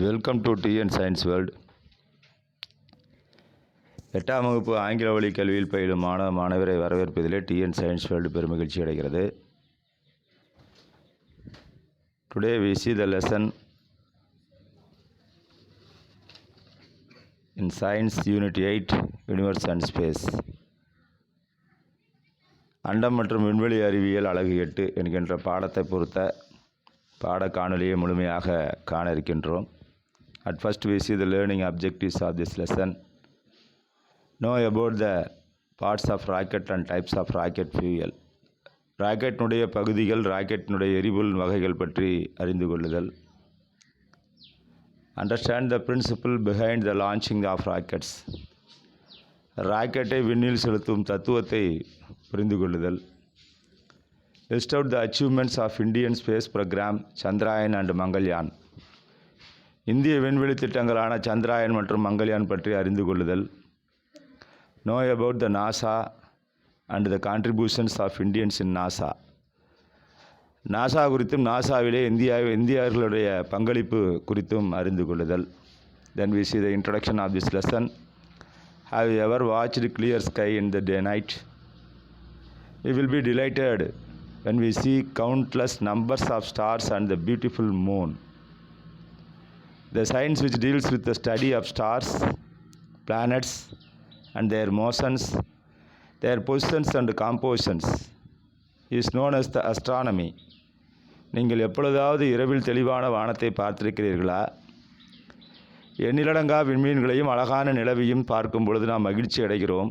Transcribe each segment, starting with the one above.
Welcome to TN science world. 8ஆம் வகுப்பு ஆங்கில வழி கல்வியில் பயிலும் மாணவ மாணவரை வரவேற்பதிலே டிஎன் சயின்ஸ் வேர்ல்டு பெருமகிழ்ச்சி அடைகிறது. Today we see the lesson in Science Unit 8 Universe and Space. அண்டம் மற்றும் விண்வெளி அறிவியல் அலகு 8 என்கின்ற பாடத்தை பொறுத்த பாட காணொலியை முழுமையாக காண இருக்கின்றோம். At first we see the learning objectives of this lesson. Know about the parts of rocket and types of rocket fuel. ராக்கெட்டினுடைய பகுதிகள், ராக்கெட்டினுடைய எரிபொருள் வகைகள் பற்றி அறிந்து கொள்ளுதல். Understand the principle behind the launching of rockets. ராக்கெட்டை விண்ணில் செலுத்தும் தத்துவத்தை புரிந்து கொள்ளுதல். List out the achievements of Indian space program, Chandrayaan and Mangalyaan. இந்திய விண்வெளி திட்டங்களான சந்திராயன் மற்றும் மங்கள்யான் பற்றி அறிந்து கொள்ளுதல். Know about the NASA and the contributions of Indians in NASA. NASA குறித்தும் நாசாவிலே இந்தியர்களுடைய பங்களிப்பு குறித்தும் அறிந்து கொள்ளுதல். Then we see the introduction of this lesson. Have you ever watched clear sky in the day night? We will be delighted when we see countless numbers of stars and the beautiful moon. The science which deals with the study of stars, planets and their motions, their positions and compositions is known as the astronomy. நீங்கள் எப்பொழுதாவது இரவில் தெளிவான வானத்தை பார்த்திருக்கிறீர்களா? எண்ணிலடங்கா விண்மீன்களையும் அழகான நிலவையும் பார்க்கும் பொழுது நாம் மகிழ்ச்சி அடைகிறோம்.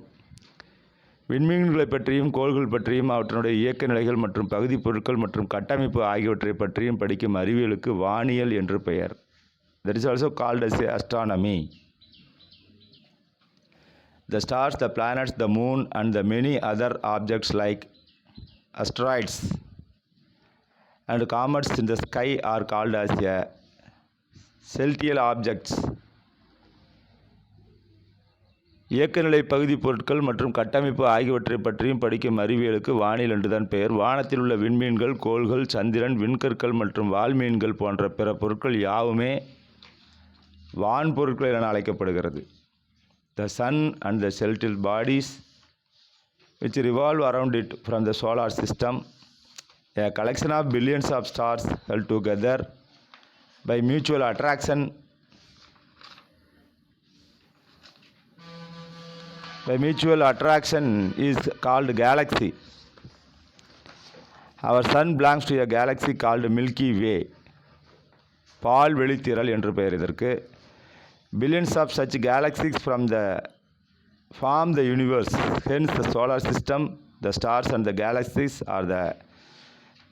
விண்மீன்களை பற்றியும் கோள்கள் பற்றியும் அவற்றினுடைய இயக்க நிலைகள் மற்றும் பகுதி பொருட்கள் மற்றும் கட்டமைப்பு ஆகியவற்றை பற்றியும் படிக்கும் அறிவியலுக்கு வானியல் என்று பெயர். That is also called as astronomy. The stars, the planets, the moon and the many other objects like asteroids and comets in the sky are called as celestial objects. இயக்கநிலை பகுதி பொருட்கள் மற்றும் கட்டமைப்பு ஆகியவற்றை பற்றியும் படிக்கும் அறிவியலுக்கு வானியல் என்றுதான் பெயர். வானத்தில் உள்ள விண்மீன்கள், கோள்கள், சந்திரன், விண்கற்கள் மற்றும் வால்மீன்கள் போன்ற பிற பொருட்கள் யாவுமே வான் பொருட்கள் என அழைக்கப்படுகிறது. The sun and the celestial bodies which revolve around it from the solar system, a collection of billions of stars held together by mutual attraction is called galaxy. Our sun belongs to a galaxy called Milky Way. பால் வெளித்திரள் என்று பெயர் இதற்கு. Billions of such galaxies form the universe. Hence the solar system, the stars and the galaxies are the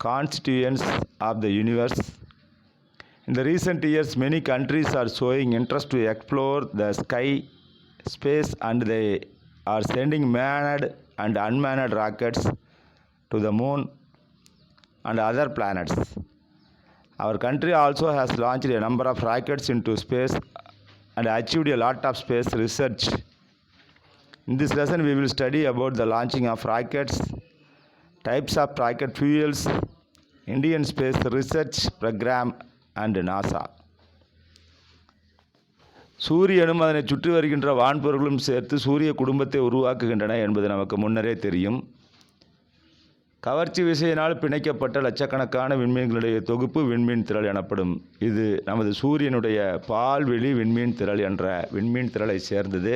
constituents of the universe. In the recent years, many countries are showing interest to explore the sky, space, and they are sending manned and unmanned rockets to the moon and other planets. Our country also has launched a number of rockets into space and achieved a lot of space research. In this lesson, we will study about the launching of rockets, types of rocket fuels, Indian Space Research Program and NASA. சூரியனும் அதனை சுற்றி வருகின்ற வான்பொருள்களும் சேர்த்து சூரிய குடும்பத்தை உருவாக்குகின்றன என்பது நமக்கு முன்னரே தெரியும். கவர்ச்சி விசையினால் பிணைக்கப்பட்ட லட்சக்கணக்கான விண்மீன்களுடைய தொகுப்பு விண்மீன் திரள் எனப்படும். இது நமது சூரியனுடைய பால்வெளி விண்மீன் திரள் என்ற விண்மீன் திரளை சேர்ந்தது.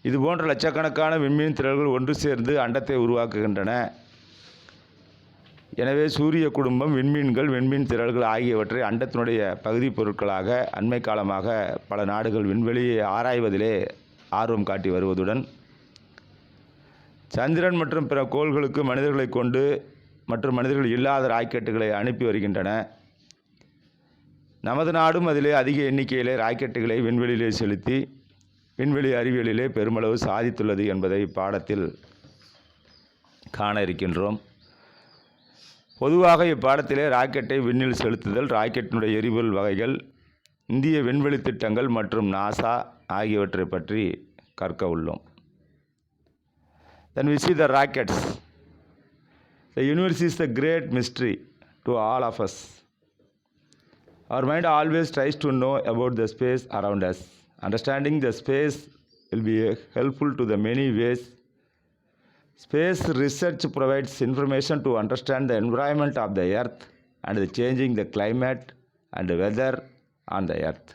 இதுபோன்ற லட்சக்கணக்கான விண்மீன் திரள்கள் ஒன்று சேர்ந்து அண்டத்தை உருவாக்குகின்றன. எனவே சூரிய குடும்பம், விண்மீன்கள், விண்மீன் திரள்கள் ஆகியவற்றை அண்டத்தினுடைய பகுதி பொருட்களாக அண்மை காலமாக பல நாடுகள் விண்வெளியை ஆராய்வதிலே ஆர்வம் காட்டி வருவதுடன் சந்திரன் மற்றும் பிற கோள்களுக்கு மனிதர்களை கொண்டு மற்றும் மனிதர்கள் இல்லாத ராக்கெட்டுகளை அனுப்பி வருகின்றன. நமது நாடும் அதிலே அதிக எண்ணிக்கையிலே ராக்கெட்டுகளை விண்வெளியிலே செலுத்தி விண்வெளி அறிவியலிலே பெருமளவு சாதித்துள்ளது என்பதை இப்பாடத்தில் காண இருக்கின்றோம். பொதுவாக இப்பாடத்திலே ராக்கெட்டை விண்ணில் செலுத்துதல், ராக்கெட்டினுடைய எரிபொருள் வகைகள், இந்திய விண்வெளி திட்டங்கள் மற்றும் நாசா ஆகியவற்றை பற்றி கற்க உள்ளோம். Then we see the rockets. The universe is a great mystery to all of us. Our mind always tries to know about the space around us. Understanding the space will be helpful to the many ways. Space research provides information to understand the environment of the earth and the changing the climate and the weather on the earth.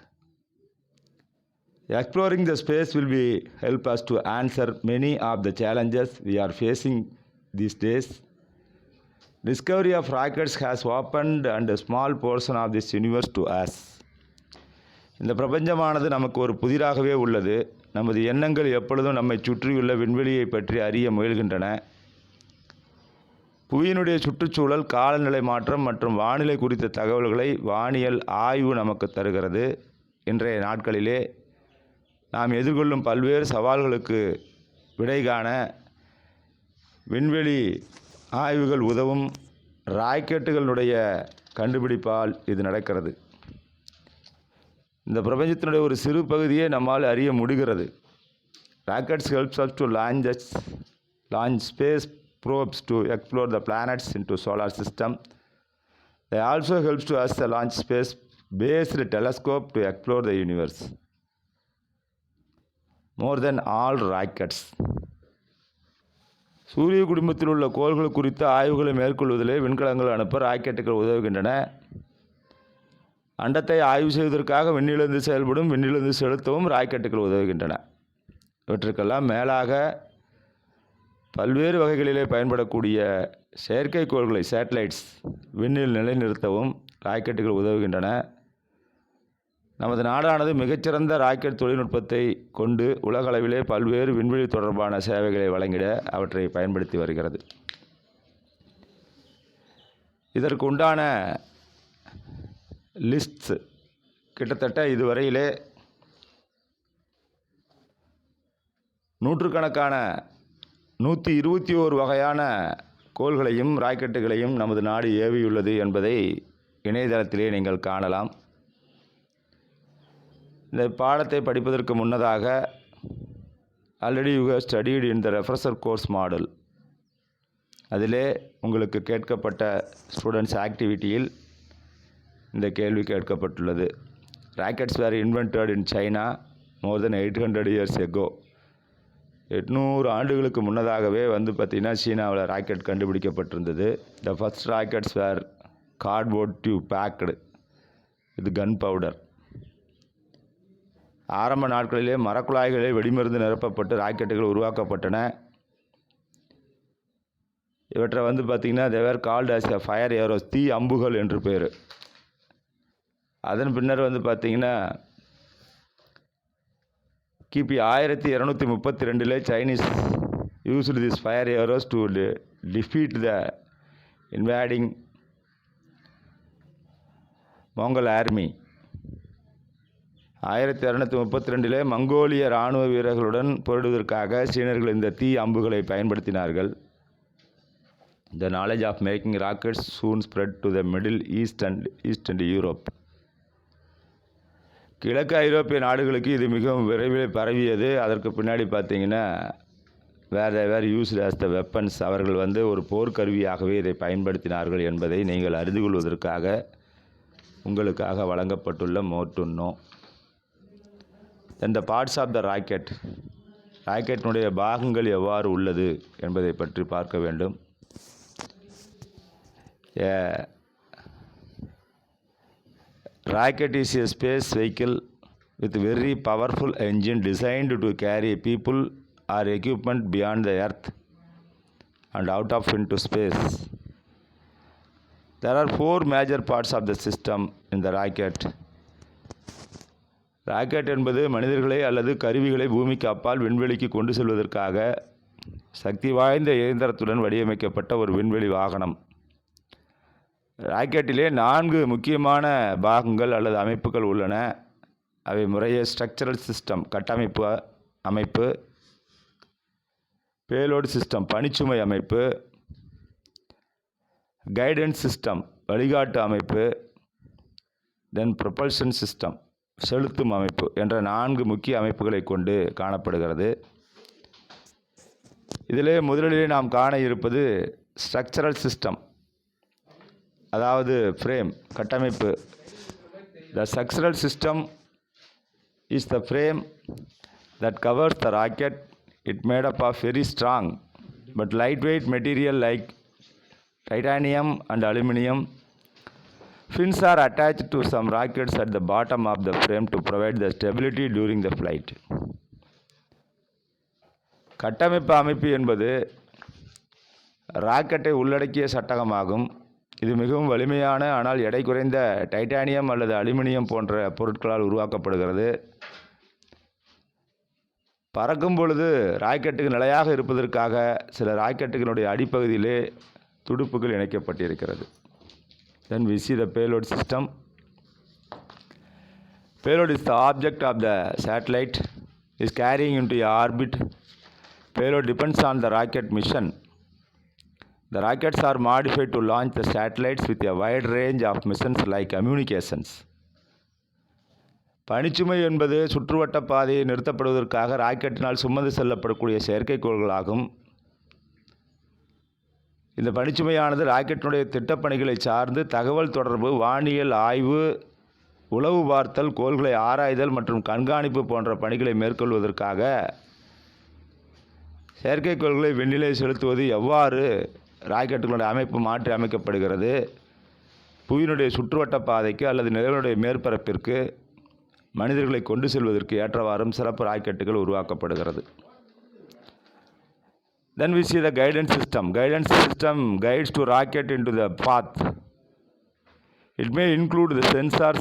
Exploring the space will be help us to answer many of the challenges we are facing these days. Discovery of rockets has opened and a small portion of this universe to us. இந்த பிரபஞ்சமானது நமக்கு ஒரு புதிராகவே உள்ளது. நமது எண்ணங்கள் எப்பொழுதும் நம்மை சுற்றியுள்ள விண்வெளியை பற்றி அறிய முயல்கின்றன. புவியினுடைய சுற்றுச்சூழல், காலநிலை மாற்றம் மற்றும் வானிலை குறித்த தகவல்களை வானியல் ஆய்வு நமக்கு தருகிறது. இன்றைய நாட்களிலே நாம் எதிர்கொள்ளும் பல்வேறு சவால்களுக்கு விடை காண விண்வெளி ஆய்வுகள் உதவும். ராக்கெட்டுகளுடைய கண்டுபிடிப்பால் இது நடக்கிறது. இந்த பிரபஞ்சத்தினுடைய ஒரு சிறு பகுதியை நம்மால் அறிய முடிகிறது. Rockets helps us to launch space probes to explore the planets into solar system. They also helps to us to launch space based telescope to explore the universe. More than all rockets. சூரிய குடும்பத்தில் உள்ள கோள்கள் குறித்த ஆய்வுகளை மேற்கொள்வதிலே விண்கலங்கள் அனுப்ப ராக்கெட்டுகள் உதவுகின்றன. அண்டத்தை ஆய்வு செய்வதற்காக விண்ணிலிருந்து செயல்படும், விண்ணிலிருந்து செலுத்தவும் ராக்கெட்டுகள் உதவுகின்றன. இவற்றுக்கெல்லாம் மேலாக பல்வேறு வகைகளிலே பயன்படக்கூடிய செயற்கைக்கோள்களை சேட்டலைட்ஸ் விண்ணில் நிலைநிறுத்தவும் ராக்கெட்டுகள் உதவுகின்றன. நமது நாடானது மிகச்சிறந்த ராக்கெட் தொழில்நுட்பத்தை கொண்டு உலகளவிலே பல்வேறு விண்வெளி தொடர்பான சேவைகளை வழங்கிட அவற்றை பயன்படுத்தி வருகிறது. இதற்கு உண்டான லிஸ்ட்ஸ் கிட்டத்தட்ட இதுவரையிலே நூற்றுக்கணக்கான 121 வகையான கோள்களையும் ராக்கெட்டுகளையும் நமது நாடு ஏவியுள்ளது என்பதை இணையதளத்திலே நீங்கள் காணலாம். இந்த பாடத்தை படிப்பதற்கு முன்னதாக already you have studied in the refresher course model. அதிலே உங்களுக்கு கேட்கப்பட்ட ஸ்டூடெண்ட்ஸ் ஆக்டிவிட்டியில் இந்த கேள்வி கேட்கப்பட்டுள்ளது. Rockets were invented in China more than 800 years ago. 800 ஆண்டுகளுக்கு முன்னதாகவே பார்த்திங்கன்னா சீனாவில் ராக்கெட் கண்டுபிடிக்கப்பட்டிருந்தது. The first rockets were cardboard tube packed with gun powder. ஆரம்ப நாட்களிலே மரக்குழாய்களே வெடிமருந்து நிரப்பப்பட்டு ராக்கெட்டுகள் உருவாக்கப்பட்டன. இவற்றை பார்த்திங்கன்னா they were called as a fire arrows, தீ அம்புகள் என்று பேர். அதன் பின்னர் பார்த்திங்கன்னா கிபி 1232 Chinese used this fire arrows to defeat the invading Mongol army. 1232 மங்கோலிய இராணுவ வீரர்களுடன் போரிடுவதற்காக சீனர்கள் இந்த தீ அம்புகளை பயன்படுத்தினார்கள். The knowledge of making rockets soon spread to the Middle East and Europe. கிழக்கு ஐரோப்பிய நாடுகளுக்கு இது மிகவும் விரைவில் பரவியது. அதற்கு பின்னாடி பார்த்திங்கன்னா வேர் யூஸ்டு ஆஸ் த வெப்பன்ஸ். அவர்கள் ஒரு போர்க்கருவியாகவே இதை பயன்படுத்தினார்கள் என்பதை நீங்கள் அறிந்து கொள்வதற்காக உங்களுக்காக வழங்கப்பட்டுள்ள more to know. Then the parts of the rocket. ராக்கெட்டினுடைய பாகங்கள் எவ்வாறு உள்ளது என்பதை பற்றி பார்க்க வேண்டும். Rocket is a space vehicle with very powerful engine designed to carry people or equipment beyond the earth and out of into space. There are 4 major parts of the system in the rocket. Rocket என்பது மனிதர்களை அல்லது கருவிகளை பூமிக்கு அப்பால் விண்வெளிக்கு கொண்டு செல்வதற்காக சக்தி வாய்ந்த இயந்திரத்துடன் வடிவமைக்கப்பட்ட ஒரு விண்வெளி வாகனம். ராக்கெட்டிலே 4 முக்கியமான பாகங்கள் அல்லது அமைப்புகள் உள்ளன. அவை முறையே ஸ்ட்ரக்சரல் சிஸ்டம் கட்டமைப்பு அமைப்பு, பேலோடு சிஸ்டம் பணிச்சுமை அமைப்பு, கைடன்ஸ் சிஸ்டம் வழிகாட்டு அமைப்பு, தென் ப்ரொபல்ஷன் சிஸ்டம் செலுத்தும் அமைப்பு என்ற 4 முக்கிய அமைப்புகளை கொண்டு காணப்படுகிறது. இதிலே முதலிலே நாம் காண இருப்பது ஸ்ட்ரக்சரல் சிஸ்டம், அதாவது ஃப்ரேம் கட்டமைப்பு The succeedal system is the frame that covers the rocket. It made up of very strong but lightweight material like titanium and aluminum. Fins are attached to some rockets at the bottom of the frame to provide the stability during the flight. கட்டமைப்பு அமைப்பு என்பது ராக்கெட்டை உள்ளடக்கிய சட்டகமாகும். இது மிகவும் வலிமையான ஆனால் எடை குறைந்த டைட்டானியம் அல்லது அலுமினியம் போன்ற பொருட்களால் உருவாக்கப்படுகிறது. பறக்கும் பொழுது ராக்கெட்டுக்கு நிலையாக இருப்பதற்காக சில ராக்கெட்டுகளுடைய அடிப்பகுதியிலே துடுப்புகள் இணைக்கப்பட்டிருக்கிறது. Then we see the payload system. Payload is the object of the satellite is carrying into a orbit. Payload depends on the rocket mission. The rockets are modified to launch the satellites with a wide range of missions like communications. பணிச்சுமை என்பது சுற்றுவட்ட பாதையை நிறுத்தப்படுவதற்காக ராக்கெட்டினால் சுமந்து செல்லப்படக்கூடிய செயற்கைக்கோள்களாகும். இந்த பணிச்சுமையானது ராக்கெட்டினுடைய திட்டப்பணிகளை சார்ந்து தகவல் தொடர்பு, வானியல் ஆய்வு, உளவு பார்த்தல், கோள்களை ஆராய்தல் மற்றும் கண்காணிப்பு போன்ற பணிகளை மேற்கொள்வதற்காக செயற்கைக்கோள்களை விண்ணிலே செலுத்துவது எவ்வாறு ராக்கெட்டுகளுடைய அமைப்பு மாற்றி அமைக்கப்படுகிறது, புவியினுடைய சுற்றுவட்ட பாதைக்கு அல்லது நிலவினுடைய மேற்பரப்பிற்கு மனிதர்களை கொண்டு செல்வதற்கு ஏற்றவாறும் சிறப்பு ராக்கெட்டுகள் உருவாக்கப்படுகிறது. Then we see the guidance system. Guidance system guides to rocket into the path. It may include the sensors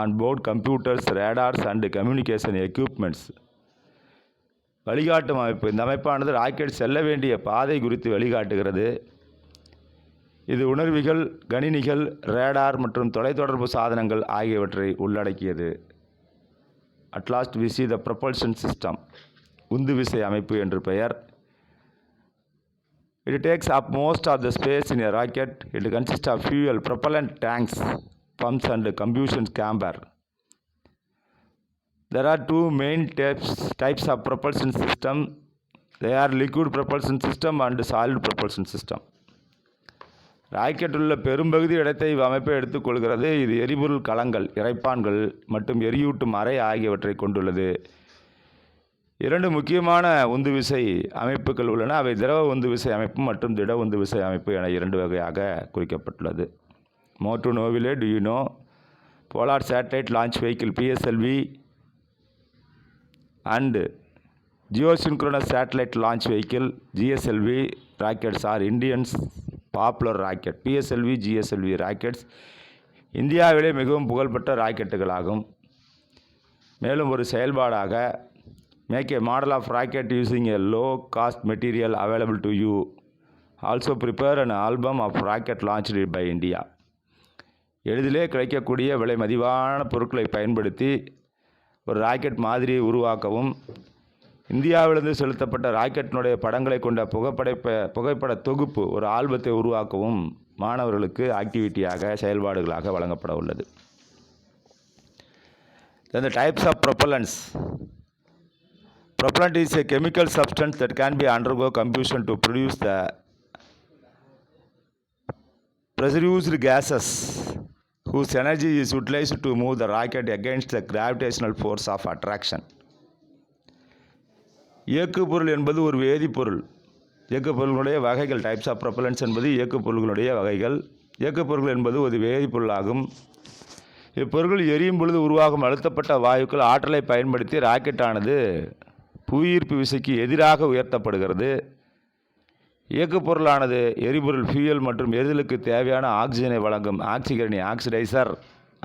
on board computers, radars and communication equipments. வழிகாட்டும் அமைப்பு. இந்த அமைப்பானது ராக்கெட் செல்ல வேண்டிய பாதை குறித்து வழிகாட்டுகிறது. இது உணர்விகள், கணினிகள், ரேடார் மற்றும் தொலைத்தொடர்பு சாதனங்கள் ஆகியவற்றை உள்ளடக்கியது. At last we see the propulsion system. உந்து விசை அமைப்பு என்று பெயர். It takes up most of the space in a rocket. It consists of fuel, propellant tanks, pumps and combustion chamber. There are two main types of propulsion system. They are liquid propulsion system and solid propulsion system. Rocket உள்ள பெரும்பகுதி இடத்தை அமைப்பை எடுத்துக்கொள்கிறது. இது எரிபொருள் கலங்கள், இறைப்பான்கள் மற்றும் எரியூட்டும் அறை ஆகியவற்றை கொண்டுள்ளது. இரண்டு முக்கியமான உந்து விசை அமைப்புகள் உள்ளன. அவை திரவ உந்து விசை அமைப்பு மற்றும் திட உந்து விசை அமைப்பு என இரண்டு வகையாக குறிக்கப்பட்டுள்ளது. More to know, do you know? Polar Satellite Launch Vehicle PSLV and Geosynchronous Satellite Launch Vehicle GSLV rockets are Indians popular rocket. PSLV, GSLV rockets இந்தியாவிலே மிகவும் புகழ்பெற்ற ராக்கெட்டுகளாகும். மேலும் ஒரு செயல்பாடாக make a model of rocket using a low cost material available to you. Also prepare an album of rocket launched by India. எளிதிலே கிடைக்கக்கூடிய விலை மதிவான பொருட்களை பயன்படுத்தி ஒரு ராக்கெட் மாதிரியை உருவாக்கவும், இந்தியாவிலிருந்து செலுத்தப்பட்ட ராக்கெட்டினுடைய படங்களை கொண்ட புகைப்பட தொகுப்பு ஒரு ஆல்பத்தை உருவாக்கவும் மாணவர்களுக்கு ஆக்டிவிட்டியாக செயல்பாடுகளாக வழங்கப்பட உள்ளது. Then the types of propellants. Propellant is a chemical substance that can be undergo combustion to produce the pressurized gases whose energy is utilized to move the rocket against the gravitational force of attraction. இயக்குப்பொருள் என்பது ஒரு வேதிப்பொருள். இயக்குப்பொருள்களுடைய வகைகள். Types of ப்ரொப்பலன்ஸ் என்பது இயக்குப்பொருள்களுடைய வகைகள். இயக்குப்பொருள் என்பது ஒரு வேதிப்பொருளாகும். இப்பொருட்கள் எரியும் பொழுது உருவாகும் அழுத்தப்பட்ட வாயுக்கள் ஆற்றலை பயன்படுத்தி ராக்கெட்டானது புவியீர்ப்பு விசைக்கு எதிராக உயர்த்தப்படுகிறது. இயக்குப்பொருளானது எரிபொருள், ஃபியூயல் மற்றும் எரிதலுக்கு தேவையான ஆக்சிஜனை வழங்கும் ஆக்சிகரணி, ஆக்சிடைசர்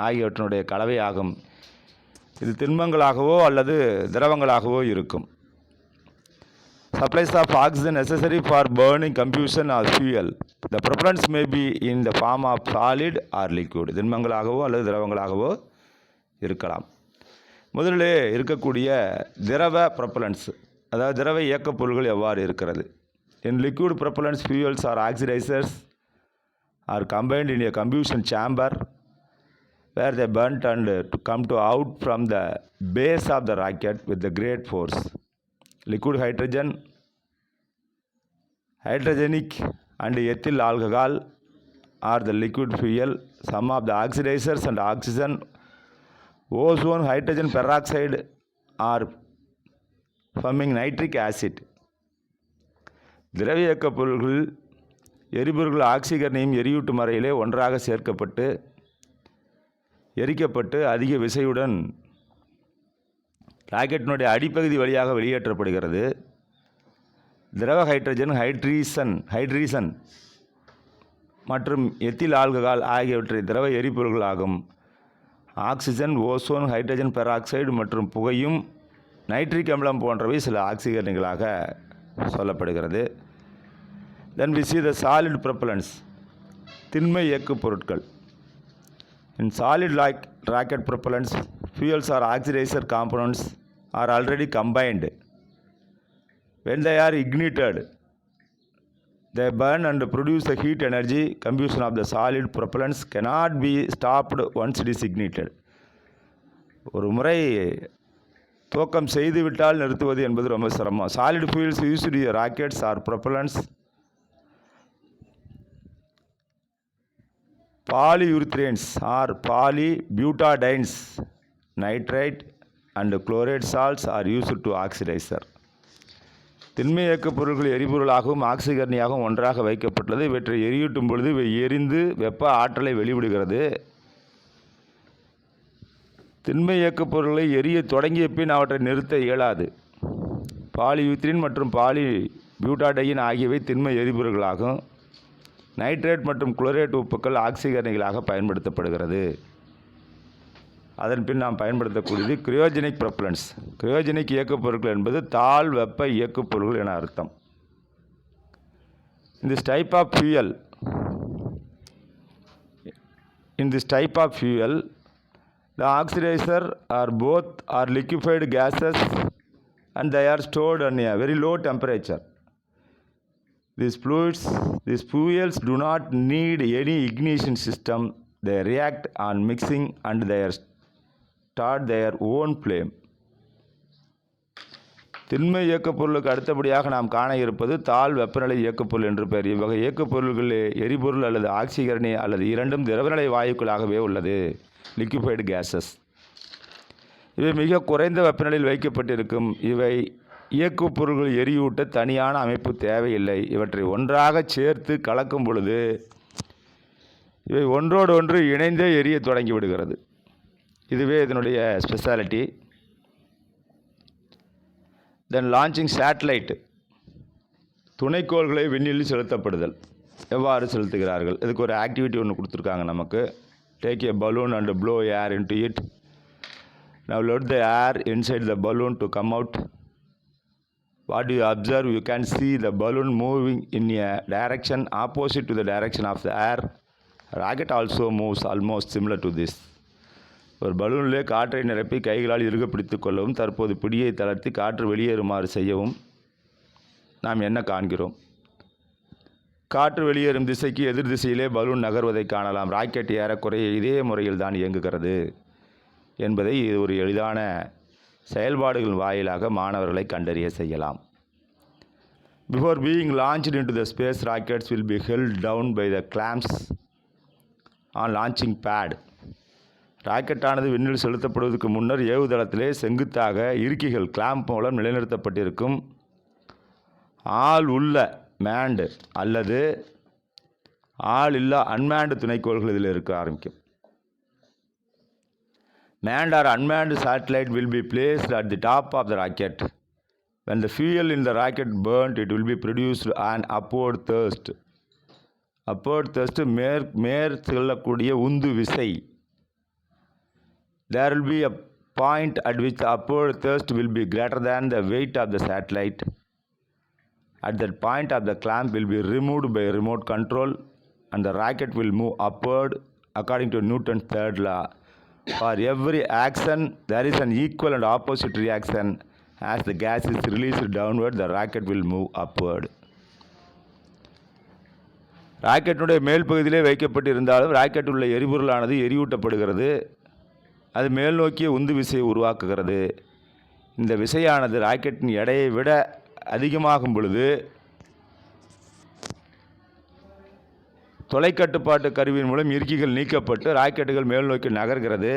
ஆகியவற்றினுடைய கலவையாகும். இது திண்மங்களாகவோ அல்லது திரவங்களாகவோ இருக்கும். Supplies of oxygen necessary for burning, combustion or fuel. The propellants may be in the form of solid or liquid. திண்மங்களாகவோ அல்லது திரவங்களாகவோ இருக்கலாம். முதலிலே இருக்கக்கூடிய திரவ ப்ரொப்பலன்ஸ், அதாவது திரவ இயக்கப் பொருள்கள் எவ்வாறு இருக்கிறது. In liquid propellants, fuels or oxidizers are combined in a combustion chamber where they burnt and to come to out from the base of the rocket with the great force. Liquid hydrogen, hydrogenic and ethyl alcohol are the liquid fuel. Some of the oxidizers and oxygen, ozone, hydrogen peroxide are forming nitric acid. திரவ இயக்கப் பொருள்கள் எரிபொருள்கள் ஆக்சிகனையும் எரியூட்டும் முறையிலே ஒன்றாக சேர்க்கப்பட்டு எரிக்கப்பட்டு அதிக விசையுடன் ராக்கெட்டினுடைய அடிப்பகுதி வழியாக வெளியேற்றப்படுகிறது. திரவ ஹைட்ரீசன் மற்றும் எத்தில் ஆல்கஹால் ஆகியவற்றை திரவ எரிபொருள்கள் ஆகும். ஆக்சிஜன், ஓசோன், ஹைட்ரஜன் பெராக்சைடு மற்றும் புகையும் நைட்ரிக் அமிலம் போன்றவை சில ஆக்சிகன்களாக சொல்லப்படுகிறது. Then we see the solid propellants, திண்மை இயக்கு பொருட்கள். In solid rocket propellants, fuels or oxidizer components are already combined. When they are ignited, they burn and produce the heat energy. Combustion of the solid propellants cannot be stopped once it is ignited. ஒரு முறை துவக்கம் செய்துவிட்டால் நிறுத்துவது என்பது ரொம்ப சிரமம். Solid fuels used in rockets or propellants polyurethanes or polybutadienes, nitrite and chloride salts are used to oxidizer. திண்மை இயக்கப் பொருட்கள் எரிபொருளாகவும் ஆக்சிகரணியாகவும் ஒன்றாக வைக்கப்பட்டுள்ளது. இவற்றை எரியூட்டும் பொழுது இவை எரிந்து வெப்ப ஆற்றலை வெளிவிடுகிறது. திண்மை இயக்கப் பொருட்களை எரிய தொடங்கிய பின் அவற்றை நிறுத்த இயலாது. பாலியூத்ரின் மற்றும் பாலிபியூட்டாடைன் ஆகியவை திண்மை எரிபொருள்களாகும். நைட்ரேட் மற்றும் குளோரேட் உப்புக்கள் ஆக்சிகரணிகளாக பயன்படுத்தப்படுகிறது. அதன் பின் நாம் பயன்படுத்தக்கூடியது கிரையோஜெனிக் ப்ரொப்பலன்ஸ். கிரையோஜெனிக் இயக்கப் பொருட்கள் என்பது தாழ் வெப்ப இயக்கப் பொருட்கள் என அர்த்தம். In this type of fuel, the oxidizer are liquefied gases and they are stored on a very low temperature. These fuels do not need any ignition system. They react on mixing and they start their own flame. திண்மை இயக்கப் பொருளுக்கு அடுத்தபடியாக நாம் காண இருப்பது தாழ் வெப்பநிலை இயக்கப்பொருள் என்று பெயர். இவ்வகை இயக்கப் பொருள்களே எரிபொருள் அல்லது ஆக்சிகரணி அல்லது இரண்டும் திரவநிலை வாயுக்களாகவே உள்ளது, லிக்விஃபைடு கேசஸ். இவை மிக குறைந்த வெப்பநிலையில் வைக்கப்பட்டிருக்கும். இவை இயக்கப் பொருள்கள் எரியூட்ட தனியான அமைப்பு தேவையில்லை. இவற்றை ஒன்றாக சேர்த்து கலக்கும் பொழுது இவை ஒன்றோடு ஒன்று இணைந்தே எரிய தொடங்கிவிடுகிறது. இதுவே இதனுடைய ஸ்பெஷாலிட்டி. தென் லான்ச்சிங் சேட்டலைட், துணைக்கோள்களை விண்ணில் செலுத்தப்படுதல். எவ்வாறு செலுத்துகிறார்கள்? இதுக்கு ஒரு ஆக்டிவிட்டி ஒன்று கொடுத்துருக்காங்க நமக்கு. Take a balloon and blow air into it. Now let the air inside the balloon to come out. What do you observe? You can see the balloon moving in a direction opposite to the direction of the air. Rocket also moves almost similar to this. ஒரு பலூனிலே காற்றை நிரப்பி கைகளால் இறுக பிடித்துக் கொள்ளவும் தற்போது பிடியை தளர்த்தி காற்று வெளியேறுமாறு செய்யவும் நாம் என்ன காண்கிறோம்? காற்று வெளியேறும் திசைக்கு எதிர் திசையிலே பலூன் நகர்வதை காணலாம். ராக்கெட் ஏறக்குறைய இதே முறையில் தான் இயங்குகிறது என்பதை இது ஒரு எளிதான செயல்பாடுகள் வாயிலாக மாணவர்களை கண்டறிய செய்யலாம். Before being launched into the space, rockets will be held down by the clamps on launching pad. ராக்கெட்டானது விண்ணில் செலுத்தப்படுவதற்கு முன்னர் ஏவுதளத்திலே செங்குத்தாக இருக்கிகள் கிளாம்ப் மூலம் நிலைநிறுத்தப்பட்டிருக்கும். ஆள் உள்ள மேண்டு அல்லது ஆள் இல்லா அன்மேண்டு துணைக்கோள்கள் இதில் இருக்க ஆரம்பிக்கும். Manned or unmanned satellite will be placed at the top of the rocket. When the fuel in the rocket burnt, it will be produced an upward thrust. Upward thrust மேற் செல்லக்கூடிய உந்து விசை. There will be a point at which the upward thrust will be greater than the weight of the satellite. At that point of the clamp will be removed by remote control and the rocket will move upward according to Newton's third law. For every action, there is an equal and opposite reaction. As the gas is released downward, the rocket will move upward. ராக்கெட்டுடைய மேல் பகுதியிலே வைக்கப்பட்டு இருந்தாலும் rocket உள்ள எரிபொருளானது எரியூட்டப்படுகிறது. அது மேல் நோக்கிய உந்து விசையை உருவாக்குகிறது. இந்த விசையானது ராக்கெட்டின் எடையை விட அதிகமாகும் பொழுது தொலைக்கட்டுப்பாட்டு கருவியின் மூலம் இறுக்கிகள் நீக்கப்பட்டு ராக்கெட்டுகள் மேல் நோக்கி நகர்கிறது.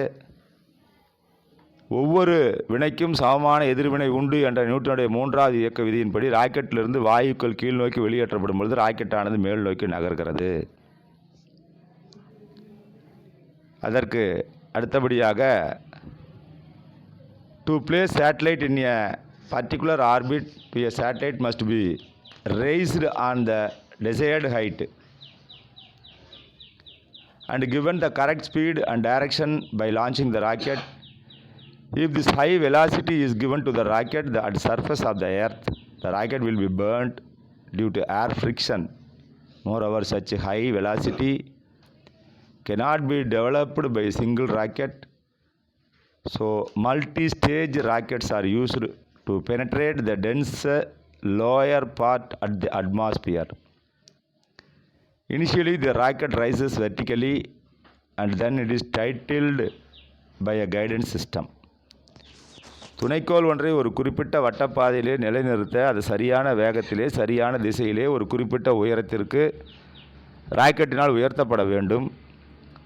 ஒவ்வொரு வினைக்கும் சமமான எதிர்வினை உண்டு என்ற நியூட்டனுடைய 3வது இயக்க விதியின்படி ராக்கெட்டிலிருந்து வாயுக்கள் கீழ் நோக்கி வெளியேற்றப்படும் பொழுது ராக்கெட்டானது மேல் நோக்கி நகர்கிறது. அதற்கு அடுத்தபடியாக to place satellite in a particular orbit, a satellite must be raised on the desired height and given the correct speed and direction by launching the rocket. If this high velocity is given to the rocket at the surface of the earth, the rocket will be burnt due to air friction. Moreover, such high velocity cannot be developed by a single rocket. So, multi-stage rockets are used to penetrate the dense lower part of the atmosphere. Initially, the rocket rises vertically and then it is titled by a guidance system. துணைக்கோள் ஒன்றை ஒரு குறிப்பிட்ட வட்டப்பாதையிலே நிலைநிறுத்த அது சரியான வேகத்திலே சரியான திசையிலே ஒரு குறிப்பிட்ட உயரத்திற்கு ராக்கெட்டினால் உயர்த்தப்பட வேண்டும்.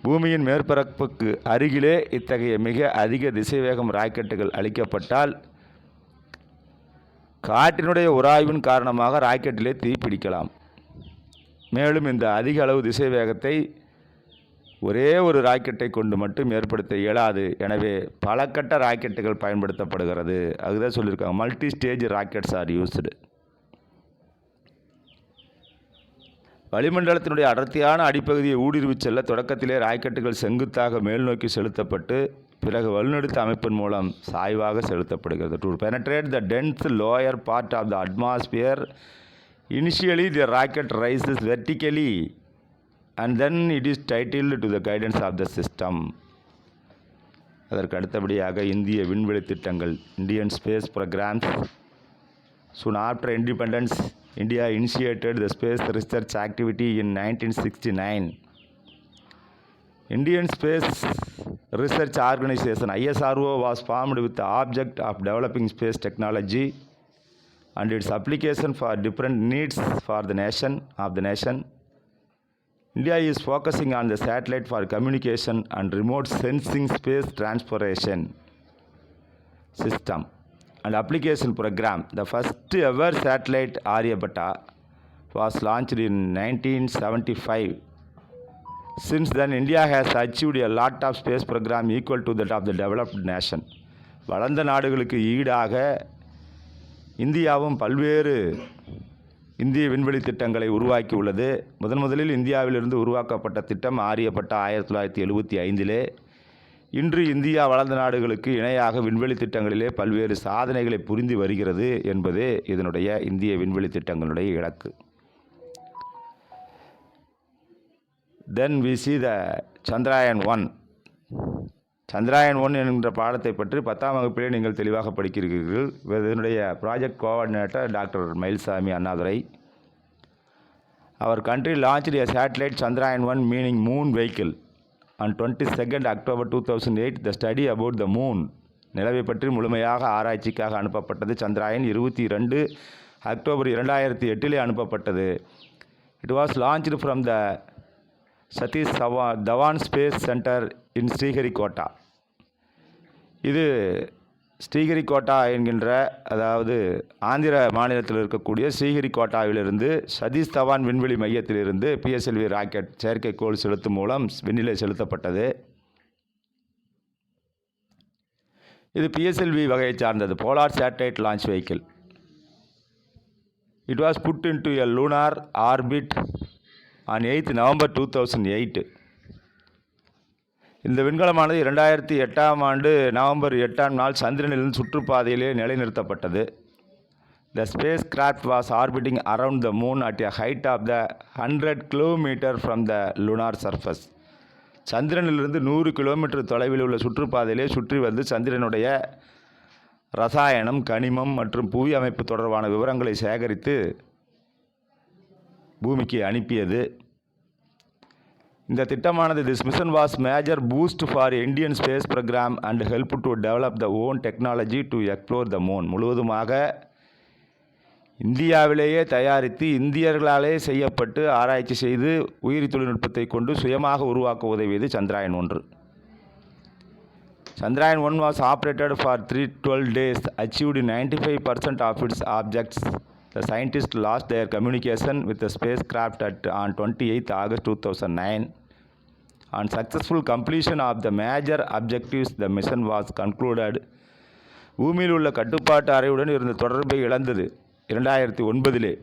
பூமியின் மேற்பரப்புக்கு அருகிலே இத்தகைய மிக அதிக திசைவேகம் ராக்கெட்டுகள் அளிக்கப்பட்டால் காற்றினுடைய உராய்வின் காரணமாக ராக்கெட்டிலே தீப்பிடிக்கலாம். மேலும் இந்த அதிக அளவு திசைவேகத்தை ஒரே ஒரு ராக்கெட்டை கொண்டு மட்டும் ஏற்படுத்த இயலாது. எனவே பல கட்ட ராக்கெட்டுகள் பயன்படுத்தப்படுகிறது. அதுதான் சொல்லியிருக்காங்க, multi stage rockets are used. வளிமண்டலத்தினுடைய அடர்த்தியான அடிப்பகுதியை ஊடுருவி செல்ல தொடக்கத்திலே ராக்கெட்டுகள் செங்குத்தாக மேல் நோக்கி செலுத்தப்பட்டு பிறகு வலுநடுத்த அமைப்பின் மூலம் சாய்வாக செலுத்தப்படுகிறது. To penetrate the dense lower part of the atmosphere, initially the rocket rises vertically and then it is titled to the guidance of the system. அதற்கு அடுத்தபடியாக இந்திய விண்வெளி திட்டங்கள், Indian space programs. Soon after independence, India initiated the space research activity in 1969. Indian Space Research Organization ISRO was formed with the object of developing space technology and its application for different needs for the nation. India is focusing on the satellite for communication and remote sensing space transportation system and application program. The first ever satellite Aryabhatta was launched in 1975. Since then, India has achieved a lot of space program equal to that of the developed nation. வளர்ந்த நாடுகளுக்கு ஈடாக இந்தியாவும் பல்வேறு இந்திய விண்வெளி திட்டங்களை உருவாக்கி உள்ளது. முதலில் இந்தியாவிலிருந்து உருவாக்கப்பட்ட திட்டம் ஆரியப்பட்ட 1975. இன்று இந்தியா வளர்ந்த நாடுகளுக்கு இணையாக விண்வெளி திட்டங்களிலே பல்வேறு சாதனைகளை புரிந்து வருகிறது என்பதே இதனுடைய இந்திய விண்வெளி திட்டங்களுடைய இலக்கு. Then we see the Chandrayaan 1. Chandrayaan 1 என்கின்ற பாடத்தை பற்றி 10ஆம் வகுப்பிலே நீங்கள் தெளிவாக படிக்கிறீர்கள். இதனுடைய project coordinator doctor Mayilsamy Annadurai. அவர் country launched a satellite Chandrayaan 1 meaning moon vehicle on 22nd October 2008. The study about the moon, நிலவை பற்றி முழுமையாக ஆராய்ச்சிக்காக அனுப்பப்பட்டது. சந்திராயன் 22 அக்டோபர் 2008 அனுப்பப்பட்டது. It was launched from the Satish Dhawan space centre in Sriharikota. இது ஸ்ரீஹரிகோட்டா என்கின்ற, அதாவது ஆந்திர மாநிலத்தில் இருக்கக்கூடிய ஸ்ரீஹரிகோட்டாவிலிருந்து சதீஷ் தவான் விண்வெளி மையத்திலிருந்து PSLV ராக்கெட் செயற்கைக்கோள் செலுத்தும் மூலம் விண்ணிலே செலுத்தப்பட்டது. இது PSLV வகையை சார்ந்தது, polar satellite launch vehicle. It was put into a lunar orbit on 8th November 2008. இந்த விண்கலமானது 2008ஆம் ஆண்டு நவம்பர் 8ஆம் நாள் சந்திரனிலிருந்து சுற்றுப்பாதையிலே நிலைநிறுத்தப்பட்டது. The spacecraft was orbiting around the moon at a height of the 100 km from the lunar surface. சந்திரனிலிருந்து 100 kilometre தொலைவில் உள்ள சுற்றுப்பாதையிலே சுற்றி வந்து சந்திரனுடைய ரசாயனம், கனிமம் மற்றும் புவி அமைப்பு தொடர்பான விவரங்களை சேகரித்து பூமிக்கு அனுப்பியது. இந்த திட்டமானது this mission was major boost for Indian space program and help to develop the own technology to explore the moon. முழுவதுமாக இந்தியாவிலேயே தயாரித்து இந்தியர்களாலே செய்யப்பட்டு ஆராய்ச்சி செய்து உயிரி தொழில்நுட்பத்தை கொண்டு சுயமாக உருவாக்க உதவியது Chandrayaan 1. Chandrayaan 1 was operated for 312 days, achieved 95% of its objects. The scientists lost their communication with the spacecraft on 28 August 2009. On successful completion of the major objectives, the mission was concluded. பூமியில் உள்ள கட்டுப்பாட்டு அறையுடன் இருந்த தொடர்பை இழந்தது 2009.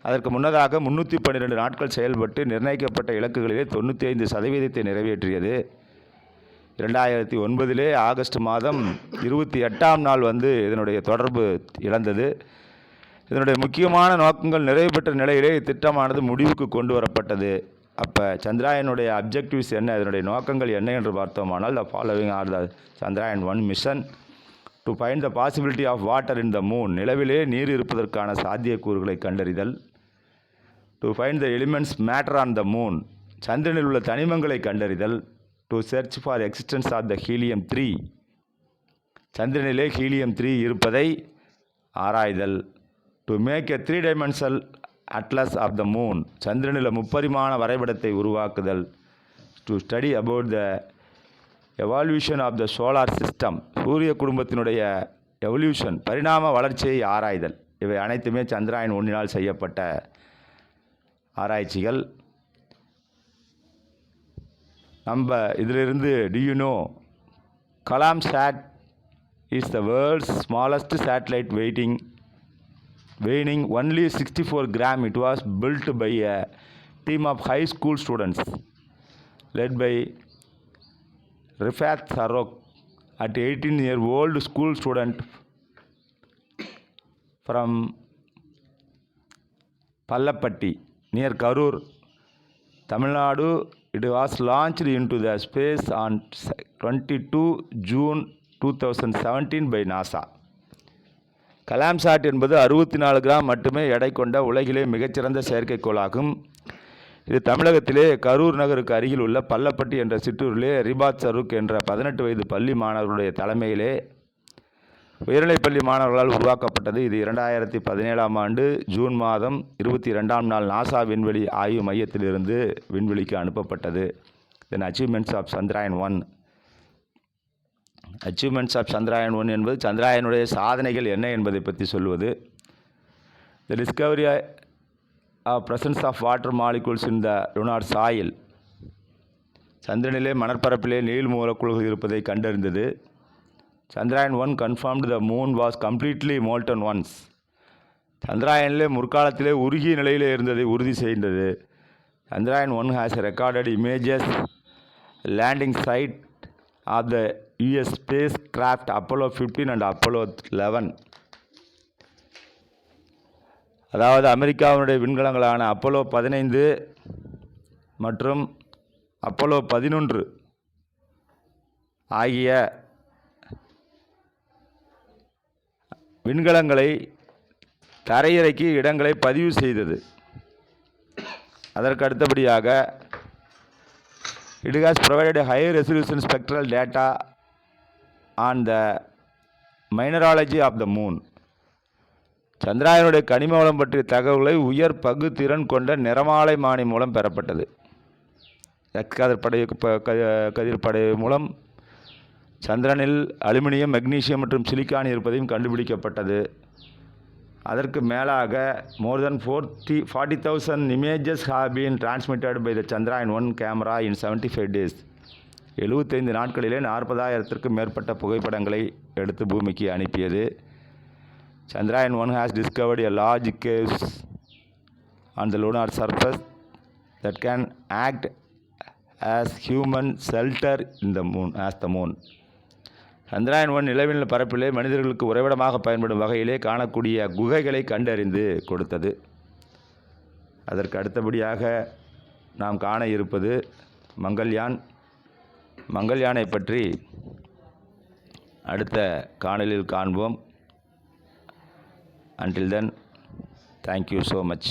அதற்கு முன்னதாக 312 நாட்கள் செயல்பட்டு நிர்ணயிக்கப்பட்ட இலக்குகளிலே 95% நிறைவேற்றியது. 2009 ஆகஸ்ட் மாதம் 28ஆம் நாள் இதனுடைய தொடர்பு இழந்தது. இதனுடைய முக்கியமான நோக்கங்கள் நிறைவு பெற்ற நிலையிலே இத்திட்டமானது முடிவுக்கு கொண்டு வரப்பட்டது. அப்போ சந்திராயனுடைய அப்ஜெக்டிவ்ஸ் என்ன, இதனுடைய நோக்கங்கள் என்ன என்று பார்த்தோமானால், the following are the Chandrayaan 1 mission to find the possibility of water in the moon, நிலவிலே நீர் இருப்பதற்கான சாத்தியக்கூறுகளை கண்டறிதல். To find the elements matter on the moon, சந்திரனில் உள்ள தனிமங்களை கண்டறிதல். To search for existence of the helium 3, சந்திரனிலே ஹீலியம் 3 இருப்பதை ஆராய்தல். To make a 3-dimensional atlas of the moon, சந்திரனில் முப்பரிமாண வரைபடத்தை உருவாக்குதல். To study about the evolution of the solar system, சூரிய குடும்பத்தினுடைய எவல்யூஷன் பரிணாம வளர்ச்சியை ஆராய்தல். இவை அனைத்துமே சந்திராயன் 1 செய்யப்பட்ட ஆராய்ச்சிகள். நம்ம இதிலிருந்து do you know Kalamsat is the world's smallest satellite weighing only 64 grams. It was built by a team of high school students led by Rifat Sarok, at 18-year-old school student from Pallapatti near Karur, Tamil Nadu. It was launched into the space on 22 June 2017 by NASA. Kalamsat என்பது 64 gram மட்டுமே எடை கொண்ட உலகிலே மிகச்சிறந்த செயற்கைக்கோளாகும். இது தமிழகத்திலே கரூர் நகருக்கு அருகில் உள்ள பள்ளப்பட்டி என்ற சிற்றூரிலே ரிபாத் சருக் என்ற 18 வயது பள்ளி மாணவர்களுடைய தலைமையிலே உயர்நிலைப்பள்ளி மாணவர்களால் உருவாக்கப்பட்டது. இது 2017ஆம் ஆண்டு ஜூன் மாதம் 22ஆம் நாள் நாசா விண்வெளி ஆய்வு மையத்திலிருந்து விண்வெளிக்கு அனுப்பப்பட்டது. Then achievements of Chandrayaan 1. Achievements of Chandrayaan 1 என்பது சந்திராயனுடைய சாதனைகள் என்ன என்பதை பற்றி சொல்வது. The discovery of presence of water molecules in the lunar soil, சந்திரனிலே மணற்பரப்பிலே நீர் மூலக்கூறுகள் இருப்பதை கண்டறிந்தது. Chandrayaan 1 confirmed the moon was completely molten once. சந்திராயனிலே முற்காலத்திலே உருகிய நிலையிலே இருந்ததை உறுதி செய்தது. Chandrayaan 1 has recorded images landing site of the US spacecraft Apollo 15 and Apollo 11. அதாவது அமெரிக்காவினுடைய விண்கலங்களான அப்போலோ 15 மற்றும் அப்போலோ 11 ஆகிய விண்கலங்களை தரையிறக்கி இடங்களை பதிவு செய்தது. அதற்கு அடுத்தபடியாக it has provided a high resolution spectral data on the mineralogy of the moon. சந்திராயனுடைய கனிம வளம் பற்றிய தகவல்களை உயர் பகுதிறன் கொண்ட நிறமாலைமானி மூலம் பெறப்பட்டது. கதிர்படை மூலம் சந்திரனில் அலுமினியம், மெக்னீசியம் மற்றும் சிலிக்கான் இருப்பதையும் கண்டுபிடிக்கப்பட்டது. அதற்கு மேலாக மோர் தென் 40,000 images have been transmitted by the Chandrayaan 1 camera in 75 days. 75 நாட்களிலே 40,000க்கும் மேற்பட்ட புகைப்படங்களை எடுத்து பூமிக்கு அனுப்பியது. Chandrayaan 1 has discovered a large caves on the lunar surface that can act as human shelter in the moon, as the moon. Chandrayaan 1 நிலவின் பரப்பிலே மனிதர்களுக்கு உறைவிடமாக பயன்படும் வகையிலே காணக்கூடிய குகைகளை கண்டறிந்து கொடுத்தது. அதற்கு அடுத்தபடியாக நாம் காண இருப்பது மங்கள்யான். மங்கள்யானை பற்றி அடுத்த காணொளியில் காண்போம். Until then, thank you so much.